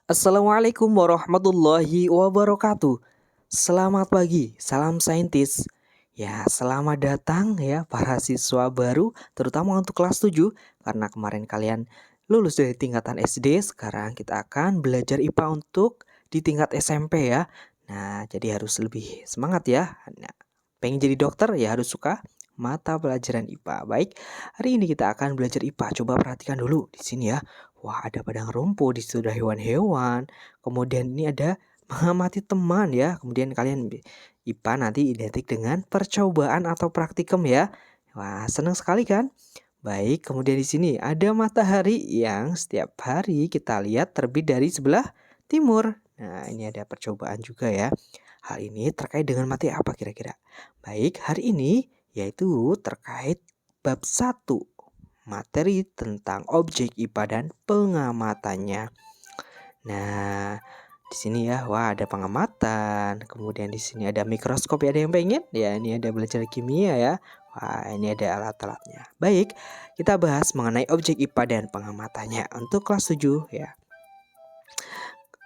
Assalamualaikum warahmatullahi wabarakatuh. Selamat pagi, salam saintis. Ya, selamat datang ya para siswa baru, terutama untuk kelas 7 karena kemarin kalian lulus dari tingkatan SD, sekarang kita akan belajar IPA untuk di tingkat SMP ya. Nah, jadi harus lebih semangat ya. Nah, pengen jadi dokter ya harus suka mata pelajaran IPA. Baik, hari ini kita akan belajar IPA. Coba perhatikan dulu di sini ya. Wah, ada padang rumput, di situ ada hewan-hewan. Kemudian ini ada mengamati teman ya. Kemudian kalian IPA nanti identik dengan percobaan atau praktikum ya. Wah, senang sekali kan? Baik, kemudian di sini ada matahari yang setiap hari kita lihat terbit dari sebelah timur. Nah, ini ada percobaan juga ya. Hal ini terkait dengan materi apa kira-kira? Baik, hari ini yaitu terkait bab 1, materi tentang objek IPA dan pengamatannya. Nah, di sini ya, wah ada pengamatan, kemudian di sini ada mikroskop ya, ada yang pengen? Ya, ini ada belajar kimia ya. Wah, ini ada alat-alatnya. Baik, kita bahas mengenai objek IPA dan pengamatannya untuk kelas 7 ya.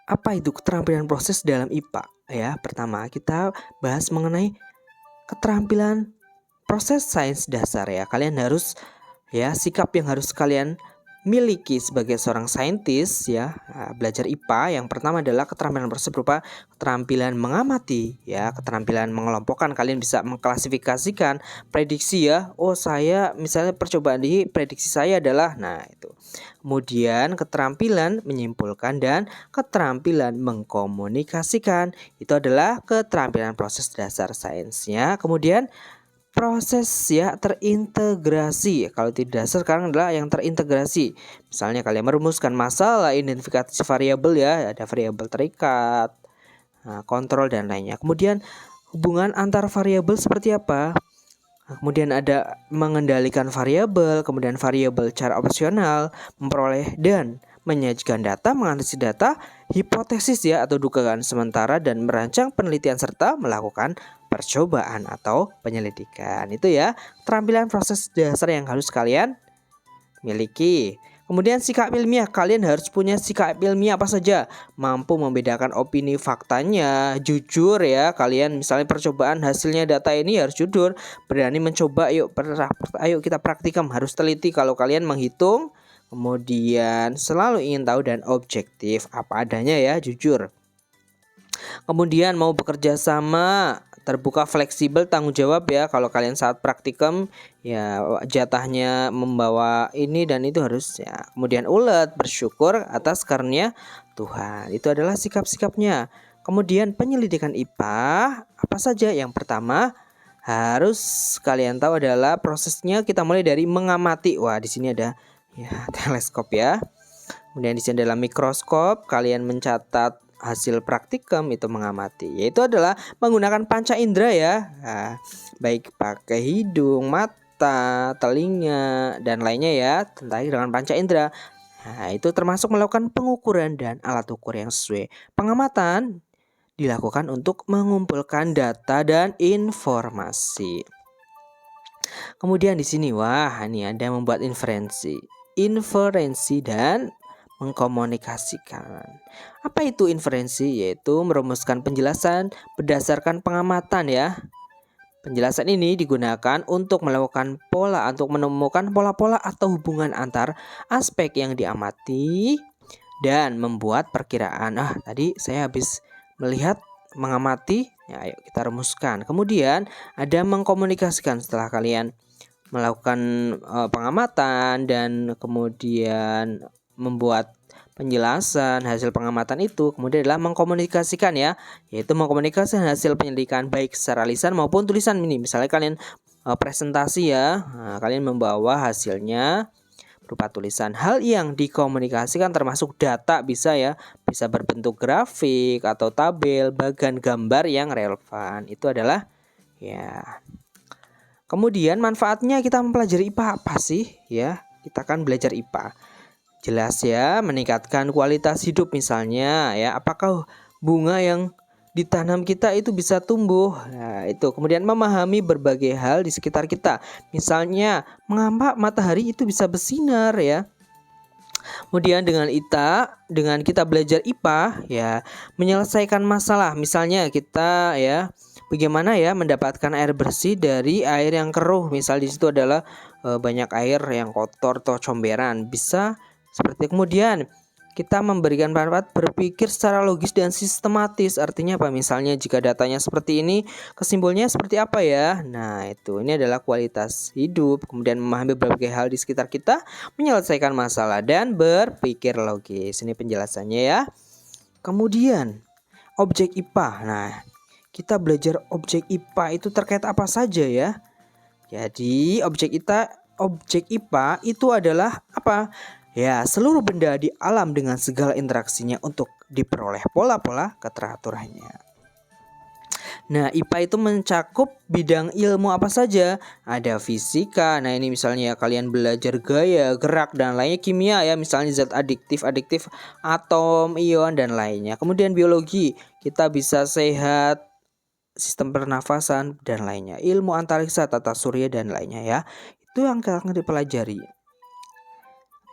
Apa itu keterampilan proses dalam IPA? Ya, pertama kita bahas mengenai keterampilan proses sains dasar ya. Kalian harus ya, sikap yang harus kalian miliki sebagai seorang saintis ya, belajar IPA yang pertama adalah keterampilan proses berupa keterampilan mengamati ya, keterampilan mengelompokkan. Kalian bisa mengklasifikasikan prediksi ya. Oh, saya misalnya percobaan di prediksi saya adalah, nah itu. Kemudian keterampilan menyimpulkan dan keterampilan mengkomunikasikan. Itu adalah keterampilan proses dasar sainsnya. Kemudian proses ya terintegrasi. Kalau tidak dasar sekarang adalah yang terintegrasi. Misalnya kalian merumuskan masalah, identifikasi variabel ya, ada variabel terikat, kontrol dan lainnya. Kemudian hubungan antar variabel seperti apa? Kemudian ada mengendalikan variabel, kemudian variabel cara operasional, memperoleh dan menyajikan data, menganalisis data, hipotesis ya atau dugaan sementara, dan merancang penelitian serta melakukan percobaan atau penyelidikan. Itu ya keterampilan proses dasar yang harus kalian miliki. Kemudian sikap ilmiah, kalian harus punya sikap ilmiah apa saja? Mampu membedakan opini faktanya, jujur ya. Kalian misalnya percobaan hasilnya data ini harus jujur, berani mencoba. Ayo kita praktikum, harus teliti kalau kalian menghitung. Kemudian selalu ingin tahu dan objektif apa adanya ya, jujur. Kemudian mau bekerja sama, terbuka, fleksibel, tanggung jawab ya. Kalau kalian saat praktikum ya jatahnya membawa ini dan itu harus ya. Kemudian ulet, bersyukur atas karunia Tuhan. Itu adalah sikap-sikapnya. Kemudian penyelidikan IPA apa saja? Yang pertama harus kalian tahu adalah prosesnya, kita mulai dari mengamati. Wah, di sini ada ya teleskop ya. Kemudian di sini adalah mikroskop, kalian mencatat hasil praktikum itu mengamati, yaitu adalah menggunakan panca indera ya. Nah, baik pakai hidung, mata, telinga dan lainnya ya, tentang dengan panca indera. Nah, itu termasuk melakukan pengukuran dan alat ukur yang sesuai. Pengamatan dilakukan untuk mengumpulkan data dan informasi. Kemudian di sini wah, ini ada membuat inferensi dan mengkomunikasikan. Apa itu inferensi? Yaitu merumuskan penjelasan berdasarkan pengamatan ya. Penjelasan ini digunakan untuk melakukan pola, untuk menemukan pola-pola atau hubungan antar aspek yang diamati dan membuat perkiraan. Tadi saya habis melihat, mengamati, ya ayo kita rumuskan. Kemudian ada mengkomunikasikan setelah kalian melakukan pengamatan dan kemudian membuat penjelasan hasil pengamatan itu, kemudian adalah mengkomunikasikan ya, yaitu mengkomunikasikan hasil penyelidikan baik secara lisan maupun tulisan. Ini misalnya kalian presentasi ya, kalian membawa hasilnya berupa tulisan. Hal yang dikomunikasikan termasuk data, bisa ya, bisa berbentuk grafik atau tabel, bagan gambar yang relevan. Itu adalah ya. Kemudian manfaatnya kita mempelajari IPA apa sih ya? Kita akan belajar IPA. Jelas ya, meningkatkan kualitas hidup misalnya ya. Apakah bunga yang ditanam kita itu bisa tumbuh? Nah, itu. Kemudian memahami berbagai hal di sekitar kita. Misalnya, mengapa matahari itu bisa bersinar ya? Kemudian dengan kita belajar IPA ya, menyelesaikan masalah. Misalnya kita ya, bagaimana ya mendapatkan air bersih dari air yang keruh. Misal di situ adalah banyak air yang kotor atau comberan. Bisa seperti kemudian kita memberikan manfaat berpikir secara logis dan sistematis. Artinya apa? Misalnya jika datanya seperti ini, kesimpulannya seperti apa ya? Nah, ini adalah kualitas hidup. Kemudian memahami berbagai hal di sekitar kita, menyelesaikan masalah dan berpikir logis. Ini penjelasannya ya. Kemudian objek IPA. Nah, kita belajar objek IPA itu terkait apa saja ya? Jadi objek IPA itu adalah apa? Ya, seluruh benda di alam dengan segala interaksinya untuk diperoleh pola-pola keteraturannya. Nah, IPA itu mencakup bidang ilmu apa saja? Ada fisika. Nah, ini misalnya kalian belajar gaya, gerak dan lainnya. Kimia ya, misalnya zat adiktif, atom, ion dan lainnya. Kemudian biologi, kita bisa sehat, sistem pernafasan dan lainnya. Ilmu antariksa, tata surya dan lainnya ya. Itu yang akan dipelajari.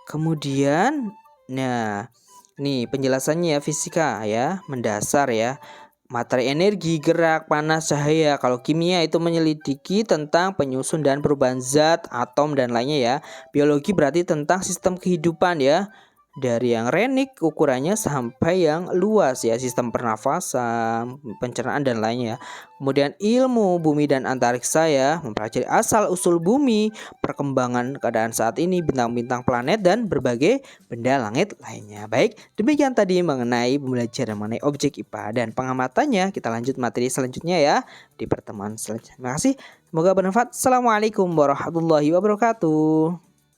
Kemudian, nah, nih penjelasannya ya, fisika ya, mendasar ya. Materi, energi, gerak, panas, cahaya. Kalau kimia itu menyelidiki tentang penyusun dan perubahan zat, atom dan lainnya ya. Biologi berarti tentang sistem kehidupan ya. Dari yang renik ukurannya sampai yang luas ya, sistem pernafasan, pencernaan dan lainnya. Kemudian ilmu bumi dan antariksa ya, mempelajari asal usul bumi, perkembangan keadaan saat ini, bintang-bintang, planet dan berbagai benda langit lainnya. Baik, demikian tadi mengenai pembelajaran mengenai objek IPA dan pengamatannya. Kita lanjut materi selanjutnya ya di pertemuan selanjutnya. Terima kasih, semoga bermanfaat. Assalamualaikum warahmatullahi wabarakatuh.